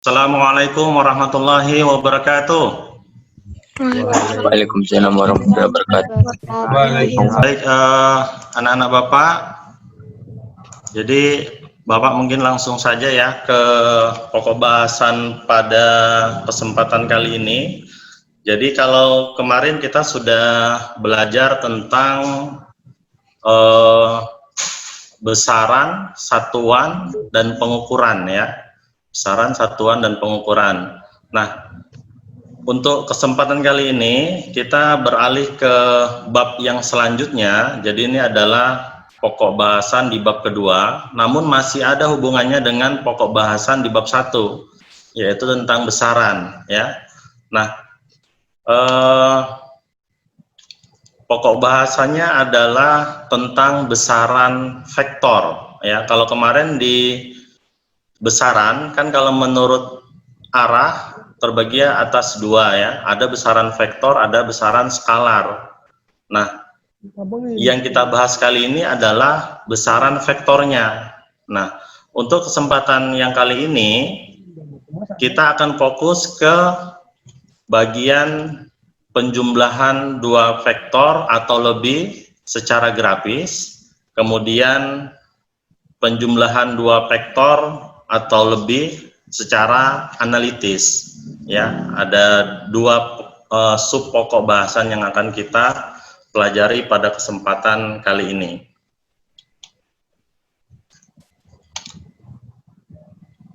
Assalamualaikum warahmatullahi wabarakatuh. Waalaikumsalam warahmatullahi wabarakatuh. Baik, anak-anak Bapak. Jadi Bapak mungkin langsung saja ya ke pokok bahasan pada kesempatan kali ini. Jadi kalau kemarin kita sudah belajar tentang besaran, satuan, dan pengukuran ya. Besaran, satuan, dan pengukuran. Nah, untuk kesempatan kali ini kita beralih ke bab yang selanjutnya. Jadi ini adalah pokok bahasan di bab kedua, namun masih ada hubungannya dengan pokok bahasan di bab 1, yaitu tentang besaran ya. Nah, pokok bahasanya adalah tentang besaran vektor ya. Kalau kemarin di besaran kan kalau menurut arah terbagi atas dua ya, ada besaran vektor, ada besaran skalar. Nah, yang kita bahas kali ini adalah besaran vektornya. Nah, untuk kesempatan yang kali ini kita akan fokus ke bagian penjumlahan dua vektor atau lebih secara grafis, kemudian penjumlahan dua vektor atau lebih secara analitis ya. Ada dua sub pokok bahasan yang akan kita pelajari pada kesempatan kali ini.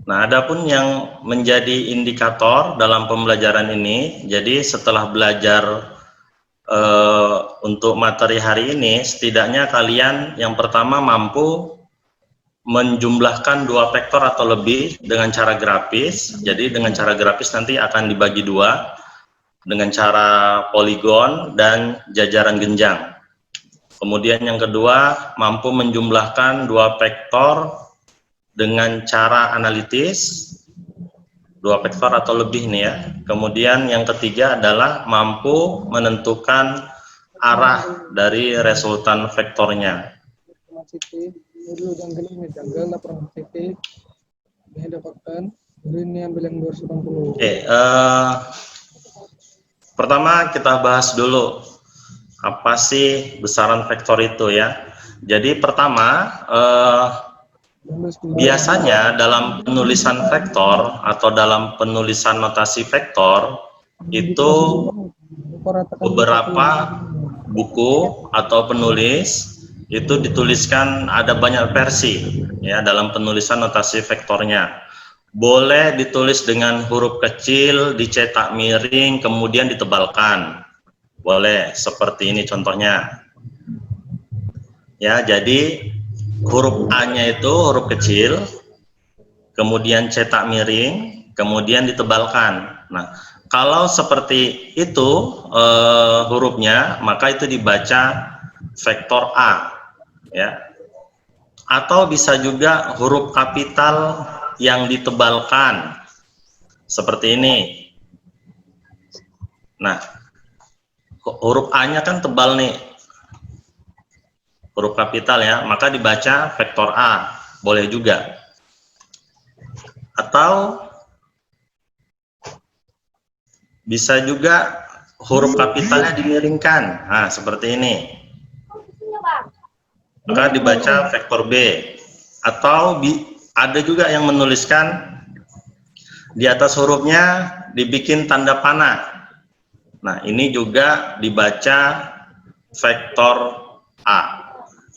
Nah, adapun yang menjadi indikator dalam pembelajaran ini, jadi setelah belajar untuk materi hari ini, setidaknya kalian yang pertama mampu menjumlahkan dua vektor atau lebih dengan cara grafis. Jadi dengan cara grafis nanti akan dibagi dua, dengan cara poligon dan jajaran genjang. Kemudian yang kedua, mampu menjumlahkan dua vektor dengan cara analitis, dua vektor atau lebih nih ya. Kemudian yang ketiga adalah mampu menentukan arah dari resultan vektornya. Oke, pertama kita bahas dulu apa sih besaran vektor itu ya. Jadi pertama, biasanya dalam penulisan vektor atau dalam penulisan notasi vektor itu beberapa buku atau penulis itu dituliskan, ada banyak versi ya dalam penulisan notasi vektornya. Boleh ditulis dengan huruf kecil, dicetak miring, kemudian ditebalkan. Boleh, seperti ini contohnya. Ya, jadi huruf A-nya itu huruf kecil, kemudian cetak miring, kemudian ditebalkan. Nah, kalau seperti itu hurufnya, maka itu dibaca vektor A. Ya, atau bisa juga huruf kapital yang ditebalkan seperti ini. Nah, huruf A-nya kan tebal nih, huruf kapital ya, maka dibaca vektor A, boleh juga. Atau bisa juga huruf kapitalnya dimiringkan, nah seperti ini, maka dibaca vektor B. Atau ada juga yang menuliskan di atas hurufnya dibikin tanda panah. Nah, ini juga dibaca vektor A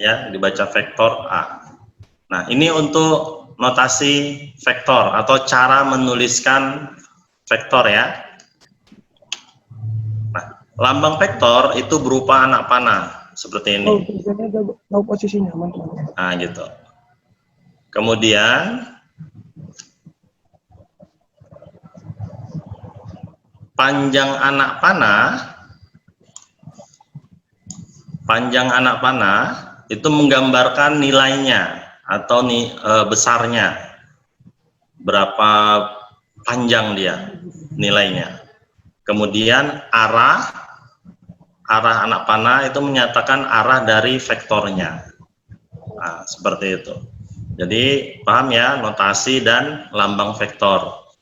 ya, dibaca vektor A. Nah, ini untuk notasi vektor atau cara menuliskan vektor ya. Nah, lambang vektor itu berupa anak panah seperti ini. Tahu posisinya, nah gitu. Kemudian panjang anak panah itu menggambarkan nilainya atau besarnya, berapa panjang dia nilainya. Kemudian arah anak panah itu menyatakan arah dari vektornya. Nah, seperti itu. Jadi paham ya notasi dan lambang vektor.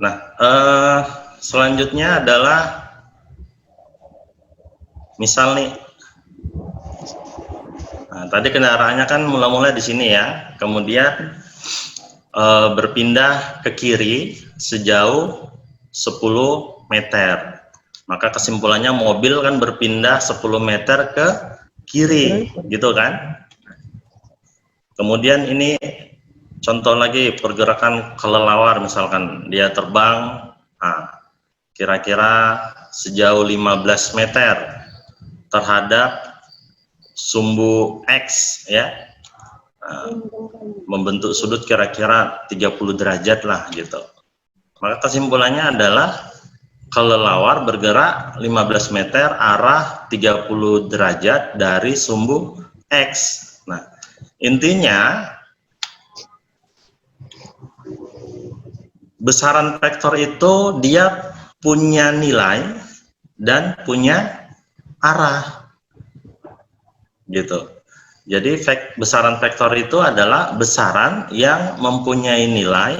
Nah, selanjutnya adalah misal nih, nah, tadi kendaraannya kan mula-mula di sini ya, kemudian berpindah ke kiri sejauh 10 meter. Maka kesimpulannya mobil kan berpindah 10 meter ke kiri, gitu kan? Kemudian ini contoh lagi pergerakan kelelawar, misalkan dia terbang, nah, kira-kira sejauh 15 meter terhadap sumbu X ya. Nah, membentuk sudut kira-kira 30 derajat lah gitu. Maka kesimpulannya adalah kelelawar bergerak 15 meter arah 30 derajat dari sumbu X. Nah, intinya besaran vektor itu dia punya nilai dan punya arah gitu. Jadi besaran vektor itu adalah besaran yang mempunyai nilai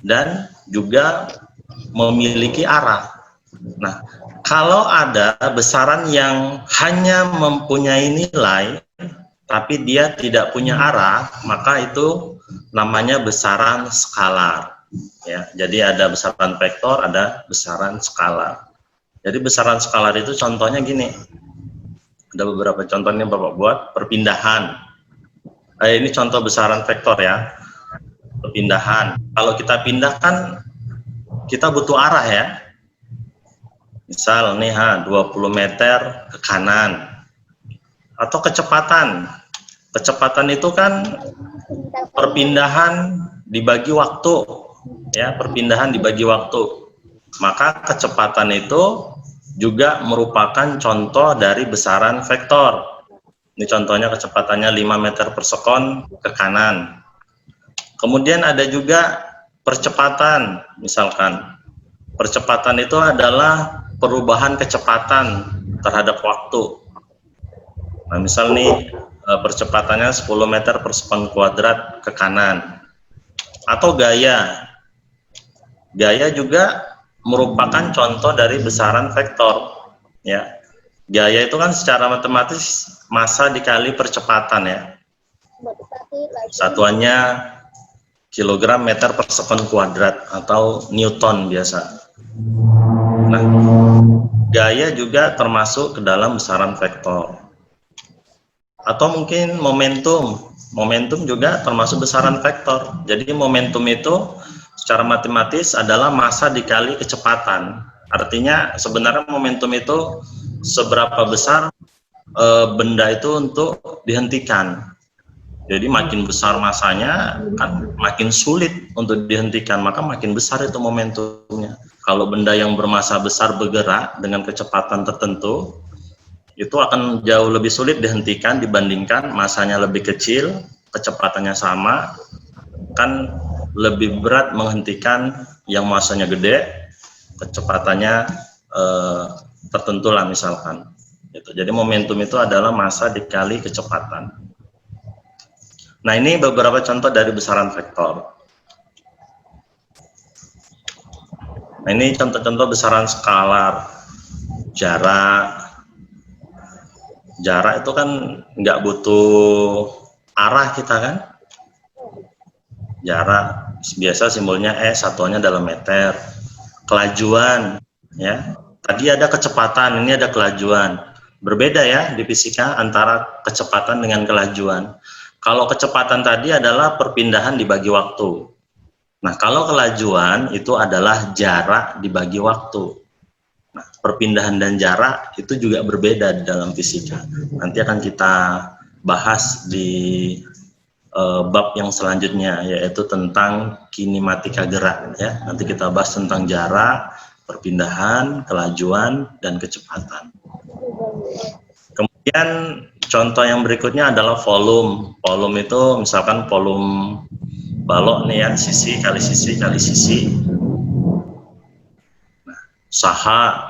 dan juga memiliki arah. Nah, kalau ada besaran yang hanya mempunyai nilai tapi dia tidak punya arah, maka itu namanya besaran skalar. Ya, jadi ada besaran vektor, ada besaran skalar. Jadi besaran skalar itu contohnya gini. Ada beberapa contohnya Bapak buat perpindahan. Ini contoh besaran vektor ya. Perpindahan. Kalau kita pindahkan, kita butuh arah ya. Misal nih 20 meter ke kanan. Atau kecepatan. Kecepatan itu kan perpindahan dibagi waktu. Ya, perpindahan dibagi waktu. Maka kecepatan itu juga merupakan contoh dari besaran vektor. Ini contohnya kecepatannya 5 meter per sekon ke kanan. Kemudian ada juga percepatan, misalkan. Percepatan itu adalah perubahan kecepatan terhadap waktu. Nah, misal nih percepatannya 10 meter per sekon kuadrat ke kanan. Atau gaya. Gaya juga merupakan contoh dari besaran vektor ya. Gaya itu kan secara matematis massa dikali percepatan ya. Satuannya kilogram meter per sekon kuadrat atau newton biasa. Nah, gaya juga termasuk ke dalam besaran vektor. Atau mungkin momentum. Momentum juga termasuk besaran vektor. Jadi momentum itu secara matematis adalah massa dikali kecepatan. Artinya sebenarnya momentum itu seberapa besar benda itu untuk dihentikan. Jadi makin besar massanya kan makin sulit untuk dihentikan, maka makin besar itu momentumnya. Kalau benda yang bermassa besar bergerak dengan kecepatan tertentu, itu akan jauh lebih sulit dihentikan dibandingkan massanya lebih kecil, kecepatannya sama, kan lebih berat menghentikan yang massanya gede, kecepatannya tertentu lah misalkan. Gitu. Jadi momentum itu adalah massa dikali kecepatan. Nah, ini beberapa contoh dari besaran vektor. Nah, ini contoh-contoh besaran skalar. Jarak. Jarak itu kan nggak butuh arah kita kan. Jarak biasa simbolnya S, satuannya dalam meter. Kelajuan ya. Tadi ada kecepatan, ini ada kelajuan. Berbeda ya di fisika antara kecepatan dengan kelajuan. Kalau kecepatan tadi adalah perpindahan dibagi waktu. Nah, kalau kelajuan itu adalah jarak dibagi waktu. Nah, perpindahan dan jarak itu juga berbeda di dalam fisika. Nanti akan kita bahas di bab yang selanjutnya, yaitu tentang kinematika gerak ya. Nanti kita bahas tentang jarak, perpindahan, kelajuan, dan kecepatan. Kemudian contoh yang berikutnya adalah volume. Volume itu misalkan volume balok nih ya, sisi kali sisi kali sisi. Nah,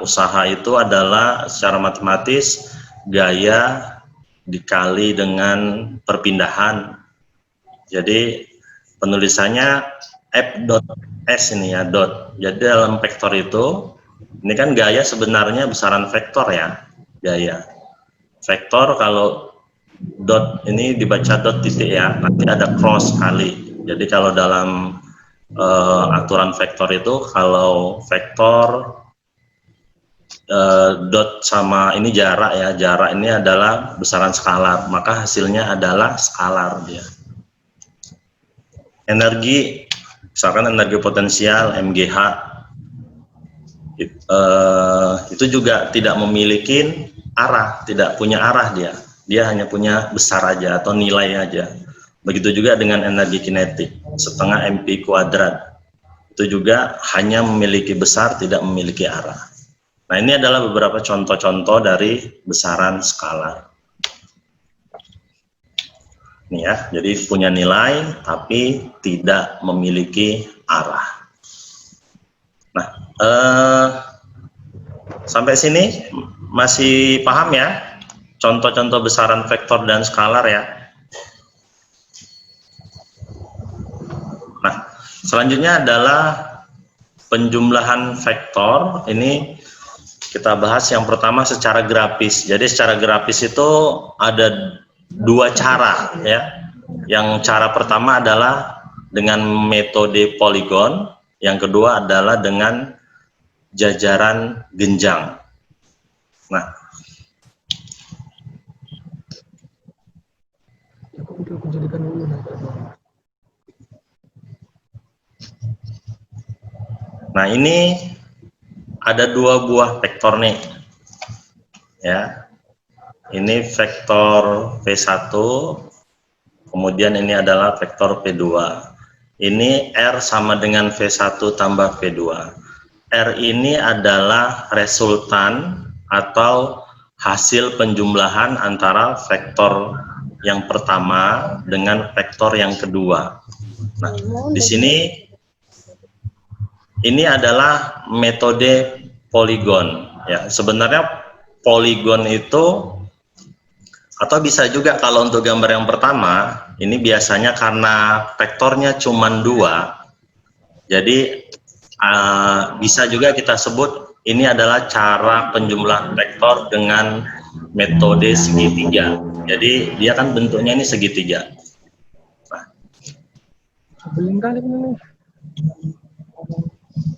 usaha itu adalah secara matematis gaya dikali dengan perpindahan. Jadi penulisannya F dot S ini ya, dot. Jadi dalam vektor itu, ini kan gaya sebenarnya besaran vektor ya, gaya. Vektor kalau dot ini dibaca dot titik ya, nanti ada cross kali. Jadi kalau dalam aturan vektor itu, kalau vektor dot sama ini jarak ya, jarak ini adalah besaran skalar, maka hasilnya adalah skalar dia. Energi, misalkan energi potensial MGH, itu juga tidak memiliki arah, tidak punya arah dia hanya punya besar aja atau nilai aja. Begitu juga dengan energi kinetik, setengah mp kuadrat, itu juga hanya memiliki besar, tidak memiliki arah. Nah, ini adalah beberapa contoh-contoh dari besaran skalar. Nih ya, jadi punya nilai tapi tidak memiliki arah. Nah, sampai sini masih paham ya? Contoh-contoh besaran vektor dan skalar ya. Nah, selanjutnya adalah penjumlahan vektor. Ini kita bahas yang pertama secara grafis. Jadi secara grafis itu ada dua cara ya. Yang cara pertama adalah dengan metode poligon, yang kedua adalah dengan jajaran genjang. Nah, ini ada dua buah vektor nih ya. Ini vektor V1, kemudian ini adalah vektor P2. Ini R sama dengan V1 tambah P2. R ini adalah resultan atau hasil penjumlahan antara vektor yang pertama dengan vektor yang kedua. Nah, di sini ini adalah metode poligon ya. Sebenarnya poligon itu, atau bisa juga kalau untuk gambar yang pertama, ini biasanya karena vektornya cuma 2, jadi bisa juga kita sebut ini adalah cara penjumlahan vektor dengan metode segitiga. Jadi dia kan bentuknya ini segitiga. Nah,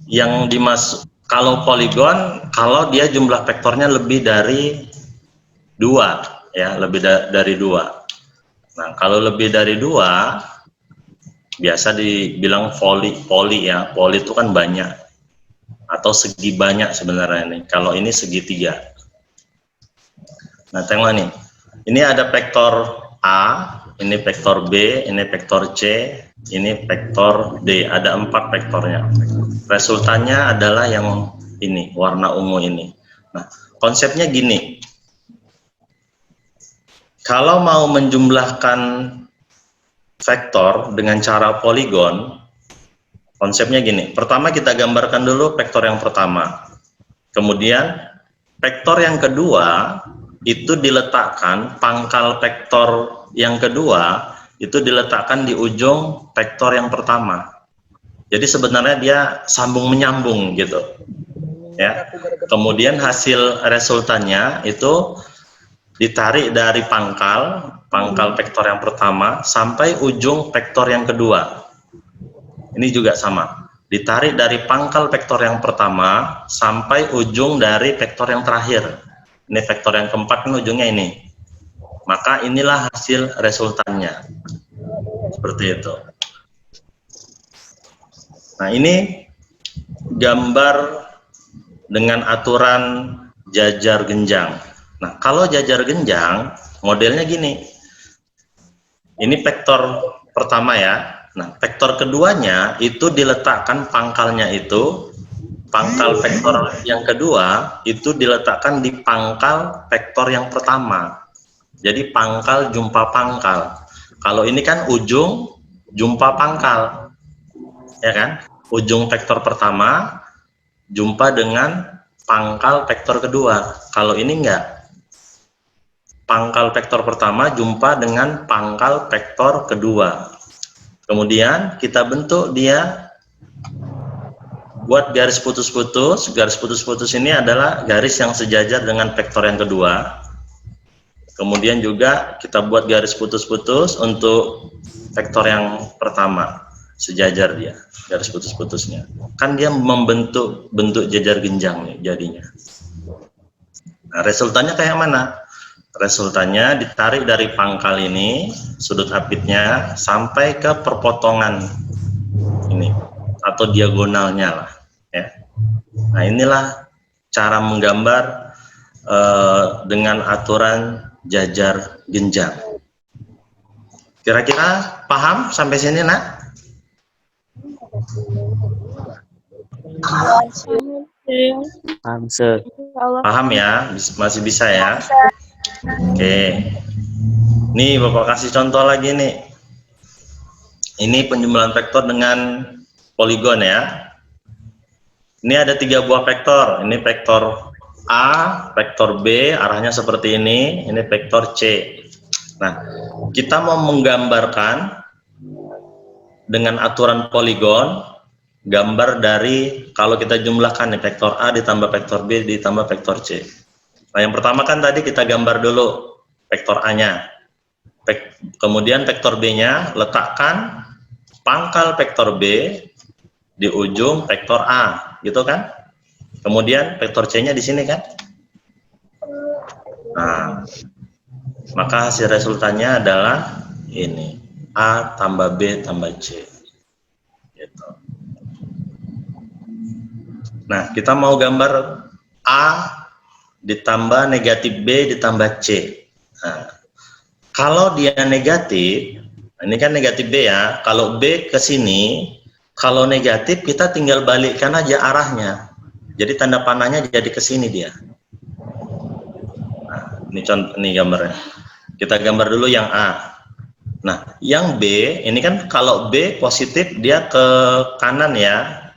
yang dimaksud kalau poligon, kalau dia jumlah vektornya lebih dari 2 ya, lebih dari 2. Nah, kalau lebih dari 2 biasa dibilang poli ya. Poli itu kan banyak atau segi banyak sebenarnya ini. Kalau ini segitiga. Nah, tengok nih. Ini ada vektor A, ini vektor B, ini vektor C, ini vektor D. Ada 4 vektornya. Resultannya adalah yang ini, warna ungu ini. Nah, konsepnya gini. Kalau mau menjumlahkan vektor dengan cara poligon, konsepnya gini. Pertama kita gambarkan dulu vektor yang pertama. Kemudian vektor yang kedua itu diletakkan, pangkal vektor yang kedua itu diletakkan di ujung vektor yang pertama. Jadi sebenarnya dia sambung menyambung gitu. Ya. Kemudian hasil resultannya itu ditarik dari pangkal vektor yang pertama sampai ujung vektor yang kedua. Ini juga sama. Ditarik dari pangkal vektor yang pertama sampai ujung dari vektor yang terakhir. Ini vektor yang keempat kan ujungnya ini. Maka inilah hasil resultannya. Seperti itu. Nah, ini gambar dengan aturan jajar genjang. Nah, kalau jajar genjang, modelnya gini. Ini vektor pertama ya. Nah, vektor keduanya itu diletakkan pangkalnya itu, pangkal vektor yang kedua itu diletakkan di pangkal vektor yang pertama. Jadi pangkal jumpa pangkal. Kalau ini kan ujung jumpa pangkal. Ya kan? Ujung vektor pertama jumpa dengan pangkal vektor kedua. Kalau ini enggak. Pangkal vektor pertama jumpa dengan pangkal vektor kedua. Kemudian kita bentuk dia buat garis putus-putus. Garis putus-putus ini adalah garis yang sejajar dengan vektor yang kedua. Kemudian juga kita buat garis putus-putus untuk vektor yang pertama, sejajar dia, garis putus-putusnya. Kan dia membentuk bentuk jajar genjang nih jadinya. Nah, resultannya kayak mana? Resultannya ditarik dari pangkal ini, sudut apitnya, sampai ke perpotongan ini, atau diagonalnya lah. Ya. Nah, inilah cara menggambar dengan aturan jajar genjang. Kira-kira paham sampai sini, nak? Paham ya? Masih bisa ya? Oke. Nih Bapak kasih contoh lagi nih. Ini penjumlahan vektor dengan poligon ya. Ini ada 3 buah vektor. Ini vektor A, vektor B, arahnya seperti ini vektor C. Nah, kita mau menggambarkan dengan aturan poligon, gambar dari, kalau kita jumlahkan nih, vektor A ditambah vektor B ditambah vektor C. Nah, yang pertama kan tadi kita gambar dulu vektor A-nya. Kemudian vektor B-nya letakkan pangkal vektor B di ujung vektor A, gitu kan? Kemudian vektor C-nya di sini kan? Nah, maka hasil resultannya adalah ini, A tambah B tambah C. Gitu. Nah, kita mau gambar A ditambah negatif B ditambah C. Nah, kalau dia negatif, ini kan negatif B ya, kalau B ke sini, kalau negatif kita tinggal balikkan aja arahnya. Jadi tanda panahnya jadi ke sini dia. Nah, ini contoh, ini gambarnya. Kita gambar dulu yang A. Nah, yang B, ini kan kalau B positif dia ke kanan ya,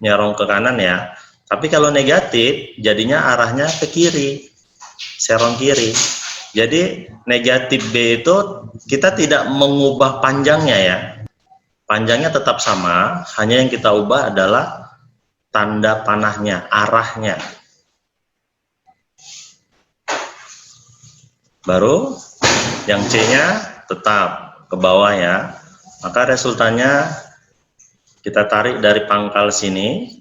nyerong ke kanan ya. Tapi kalau negatif, jadinya arahnya ke kiri, serong kiri. Jadi negatif B itu kita tidak mengubah panjangnya ya. Panjangnya tetap sama, hanya yang kita ubah adalah tanda panahnya, arahnya. Baru yang C-nya tetap ke bawah ya. Maka resultannya kita tarik dari pangkal sini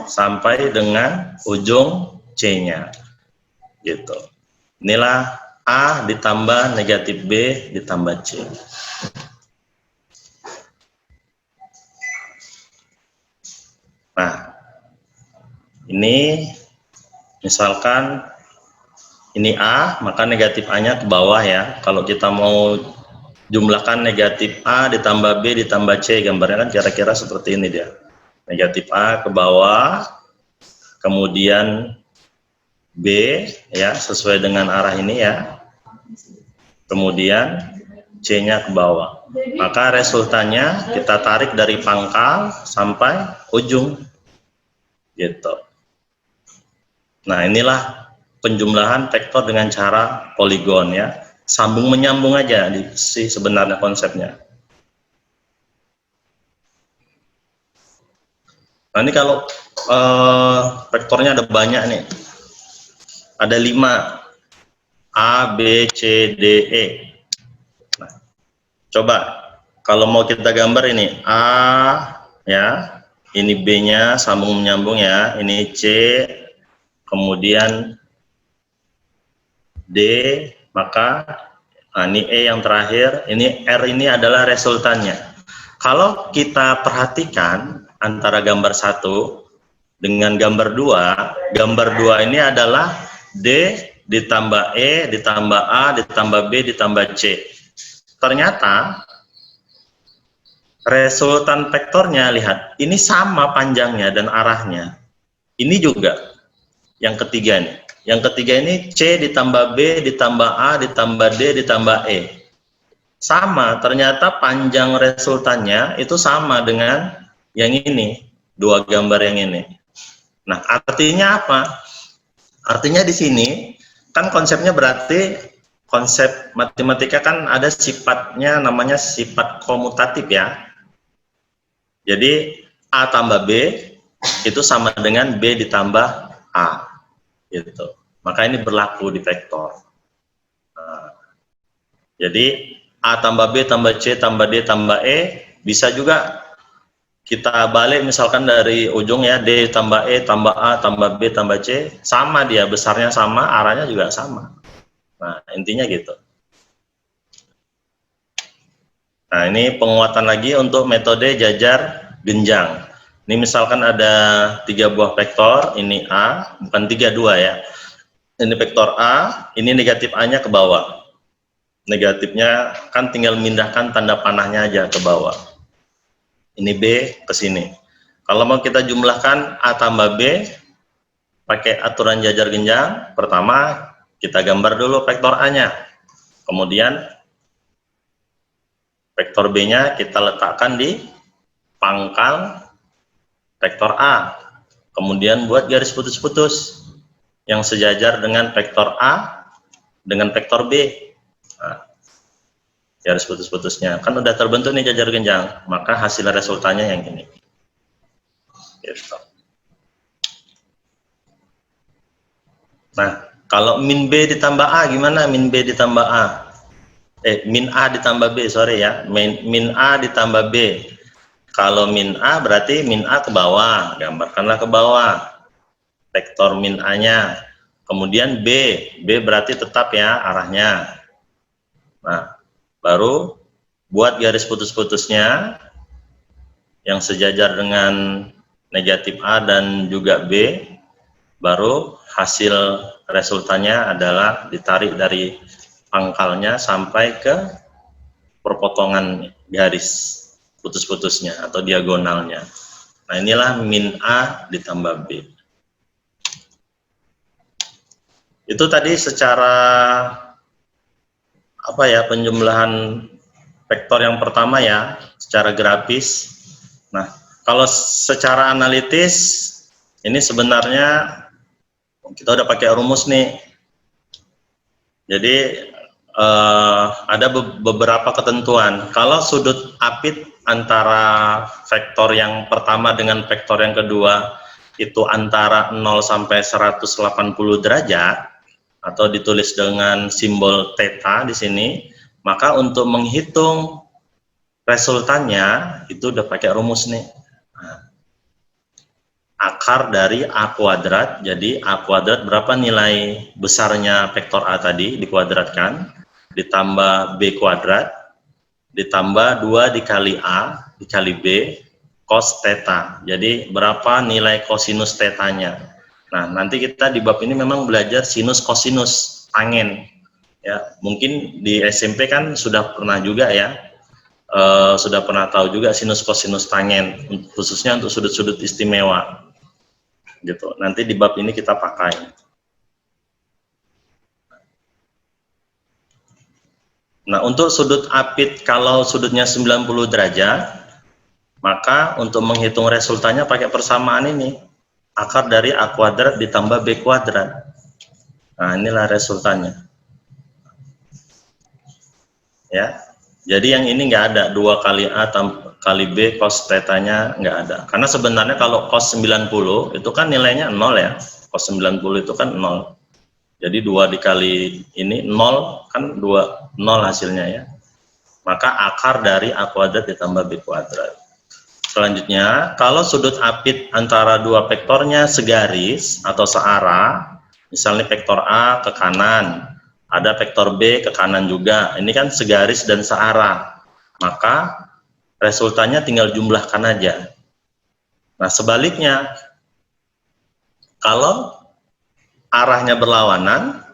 sampai dengan ujung C-nya. Gitu. Inilah A ditambah negatif B ditambah C. Nah, ini misalkan ini A, maka negatif A-nya ke bawah ya. Kalau kita mau jumlahkan negatif A ditambah B ditambah C, gambarnya kan kira-kira seperti ini dia. Negatif A ke bawah, kemudian B ya, sesuai dengan arah ini ya. Kemudian C-nya ke bawah. Maka resultannya kita tarik dari pangkal sampai ujung. Gitu. Nah, inilah penjumlahan vektor dengan cara poligon ya. Sambung menyambung aja sih sebenarnya konsepnya. Nah, ini kalau vektornya ada banyak nih. Ada 5. A, B, C, D, E. Nah, coba kalau mau kita gambar ini A ya, ini B-nya sambung menyambung ya, ini C, kemudian D, maka nah, ini E yang terakhir, ini R ini adalah resultannya. Kalau kita perhatikan antara gambar 1 dengan gambar 2, gambar 2 ini adalah D ditambah E, ditambah A, ditambah B, ditambah C. Ternyata resultan vektornya, lihat, ini sama panjangnya dan arahnya. Ini juga yang ketiga nih. Yang ketiga ini C ditambah B, ditambah A, ditambah D, ditambah E. Sama, ternyata panjang resultannya itu sama dengan yang ini, 2 gambar yang ini. Nah, artinya apa? Artinya di sini kan konsepnya berarti konsep matematika kan ada sifatnya namanya sifat komutatif ya. Jadi A tambah B itu sama dengan B ditambah A gitu. Maka ini berlaku di vektor. Nah, jadi A tambah B tambah C tambah D tambah E bisa juga kita balik misalkan dari ujung ya, D tambah E tambah A tambah B tambah C, sama dia, besarnya sama, arahnya juga sama. Nah, intinya gitu. Nah, ini penguatan lagi untuk metode jajar genjang. Ini misalkan ada 3 buah vektor, ini A, bukan 3, 2 ya. Ini vektor A, ini negatif A-nya ke bawah. Negatifnya kan tinggal memindahkan tanda panahnya aja ke bawah. Ini B ke sini. Kalau mau kita jumlahkan A tambah B, pakai aturan jajar genjang, pertama kita gambar dulu vektor A-nya. Kemudian vektor B-nya kita letakkan di pangkal vektor A. Kemudian buat garis putus-putus yang sejajar dengan vektor A dengan vektor B. Nah, garis putus-putusnya kan udah terbentuk nih jajar genjang, maka hasil resultannya yang ini gitu. Nah, kalau min B ditambah A gimana? Min B ditambah A min A ditambah B, sorry ya, min A ditambah B. Kalau min A berarti min A ke bawah, gambarkanlah ke bawah vektor min A nya. Kemudian B berarti tetap ya arahnya. Nah, baru buat garis putus-putusnya yang sejajar dengan negatif A dan juga B, baru hasil resultannya adalah ditarik dari pangkalnya sampai ke perpotongan garis putus-putusnya atau diagonalnya. Nah, inilah min A ditambah B. Itu tadi secara apa ya, penjumlahan vektor yang pertama ya, secara grafis. Nah, kalau secara analitis ini sebenarnya kita udah pakai rumus nih. Jadi ada beberapa ketentuan. Kalau sudut apit antara vektor yang pertama dengan vektor yang kedua itu antara 0 sampai 180 derajat atau ditulis dengan simbol theta di sini, maka untuk menghitung resultannya itu udah pakai rumus nih. Nah, akar dari A kuadrat, jadi A kuadrat berapa nilai besarnya vektor A tadi dikuadratkan, ditambah B kuadrat, ditambah 2 dikali A dikali B cos theta. Jadi berapa nilai kosinus tetanya. Nah, nanti kita di bab ini memang belajar sinus kosinus tangen ya. Mungkin di SMP kan sudah pernah juga ya, sudah pernah tahu juga sinus kosinus tangen, khususnya untuk sudut-sudut istimewa gitu. Nanti di bab ini kita pakai. Nah, untuk sudut apit kalau sudutnya 90 derajat, maka untuk menghitung resultannya pakai persamaan ini, akar dari A kuadrat ditambah B kuadrat. Nah, inilah resultannya ya. Jadi yang ini nggak ada 2 kali A kali B cos tetanya, nggak ada, karena sebenarnya kalau cos 90 itu kan nilainya 0 ya, cos 90 itu kan 0. Jadi 2 dikali ini 0 kan 2, 0 hasilnya ya. Maka akar dari A kuadrat ditambah B kuadrat. Selanjutnya, kalau sudut apit antara dua vektornya segaris atau searah, misalnya vektor A ke kanan, ada vektor B ke kanan juga, ini kan segaris dan searah, maka resultannya tinggal jumlahkan aja. Nah, sebaliknya, kalau arahnya berlawanan,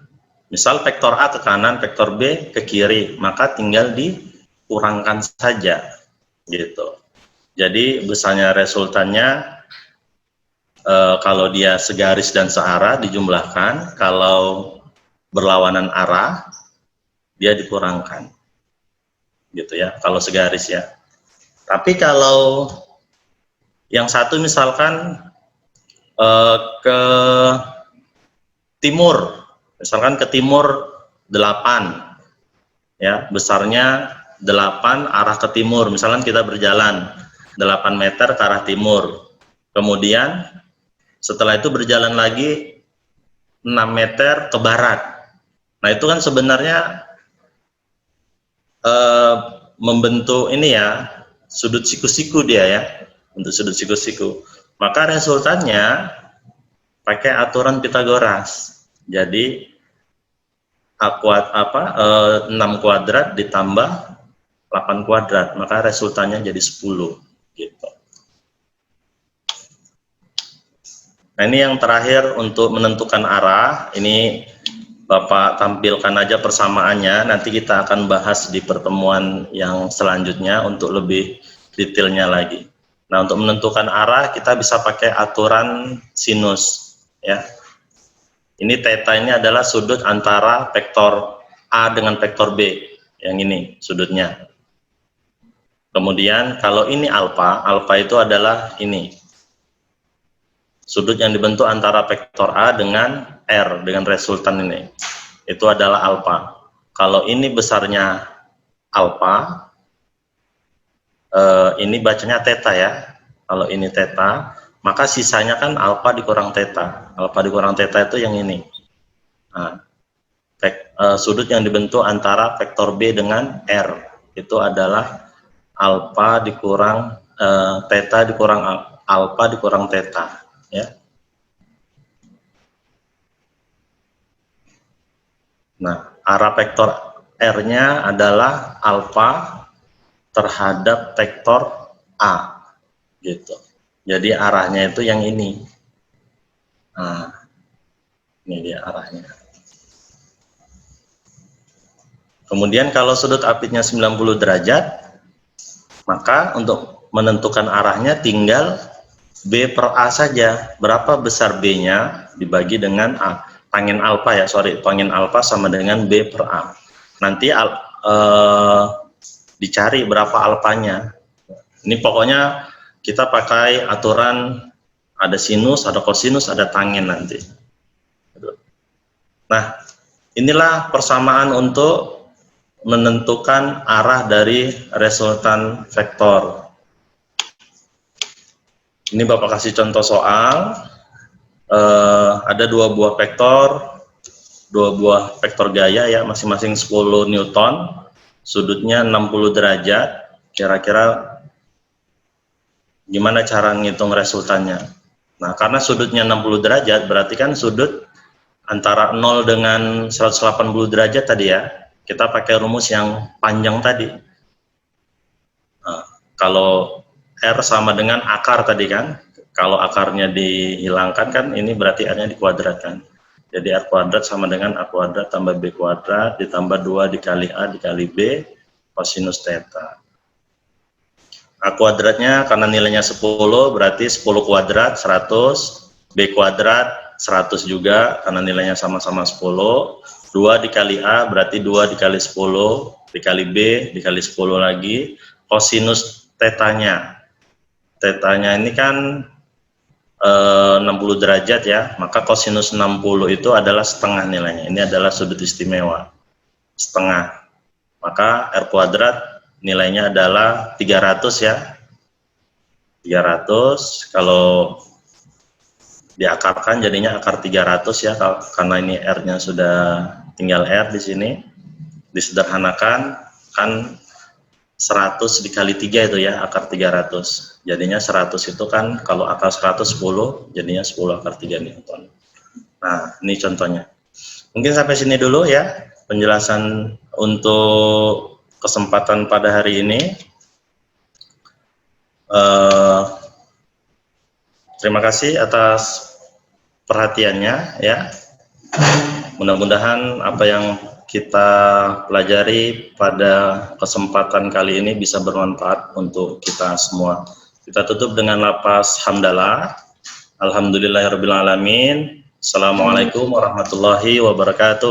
misal vektor A ke kanan, vektor B ke kiri, maka tinggal dikurangkan saja, gitu. Jadi misalnya resultannya kalau dia segaris dan searah dijumlahkan, kalau berlawanan arah dia dikurangkan, gitu ya. Kalau segaris ya. Tapi kalau yang satu misalkan ke timur, misalkan ke timur 8, ya, besarnya 8 arah ke timur. Misalnya kita berjalan 8 meter ke arah timur. Kemudian setelah itu berjalan lagi 6 meter ke barat. Nah, itu kan sebenarnya membentuk ini ya, sudut siku-siku dia ya, untuk sudut siku-siku. Maka resultannya pakai aturan Pitagoras. Jadi 6 kuadrat ditambah 8 kuadrat, maka resultannya jadi 10 gitu. Nah, ini yang terakhir untuk menentukan arah. Ini Bapak tampilkan aja persamaannya, nanti kita akan bahas di pertemuan yang selanjutnya untuk lebih detailnya lagi. Nah, untuk menentukan arah kita bisa pakai aturan sinus ya. Ini theta ini adalah sudut antara vektor A dengan vektor B, yang ini sudutnya. Kemudian kalau ini alfa, alfa itu adalah ini. Sudut yang dibentuk antara vektor A dengan R, dengan resultan ini. Itu adalah alfa. Kalau ini besarnya alfa, ini bacanya theta ya. Kalau ini theta, maka sisanya kan alfa dikurang theta. Alfa dikurang theta itu yang ini. Nah, sudut yang dibentuk antara vektor B dengan R itu adalah alfa dikurang theta dikurang alfa dikurang theta ya. Nah, arah vektor R-nya adalah alfa terhadap vektor A gitu. Jadi arahnya itu yang ini. Nah, ini dia arahnya. Kemudian kalau sudut apitnya 90 derajat, maka untuk menentukan arahnya tinggal B per A saja. Berapa besar B-nya dibagi dengan A. Tanggen alfa ya, tanggen alfa sama dengan B per A. Nanti dicari berapa alfanya. Ini pokoknya kita pakai aturan ada sinus, ada kosinus, ada tanggen nanti. Nah, inilah persamaan untuk menentukan arah dari resultan vektor. Ini Bapak kasih contoh soal. Ada dua buah vektor gaya ya, masing-masing 10 Newton, sudutnya 60 derajat. Kira-kira gimana cara ngitung resultannya? Nah, karena sudutnya 60 derajat, berarti kan sudut antara 0 dengan 180 derajat tadi ya. Kita pakai rumus yang panjang tadi. Nah, kalau R sama dengan akar tadi kan. Kalau akarnya dihilangkan kan ini berarti R-nya dikuadratkan. Jadi R kuadrat sama dengan A kuadrat tambah B kuadrat ditambah 2 dikali A dikali B kosinus theta. A kuadratnya karena nilainya 10 berarti 10 kuadrat 100, B kuadrat 100 juga karena nilainya sama-sama 10. 2 dikali A berarti 2 dikali 10 dikali B dikali 10 lagi kosinus tetanya. Tetanya ini kan 60 derajat ya, maka kosinus 60 itu adalah setengah nilainya. Ini adalah sudut istimewa setengah, maka R kuadrat nilainya adalah 300 ya. 300 kalau diakarkan jadinya akar 300 ya, karena ini R-nya sudah tinggal R di sini. Disederhanakan kan 100 dikali 3 itu ya, akar 300. Jadinya 100 itu kan kalau akar 100 10, jadinya 10 akar 3 Newton. Nah, ini contohnya. Mungkin sampai sini dulu ya penjelasan untuk kesempatan pada hari ini. Terima kasih atas perhatiannya ya. Mudah-mudahan apa yang kita pelajari pada kesempatan kali ini bisa bermanfaat untuk kita semua. Kita tutup dengan lafaz hamdalah. Alhamdulillahirabbil alamin. Assalamualaikum warahmatullahi wabarakatuh.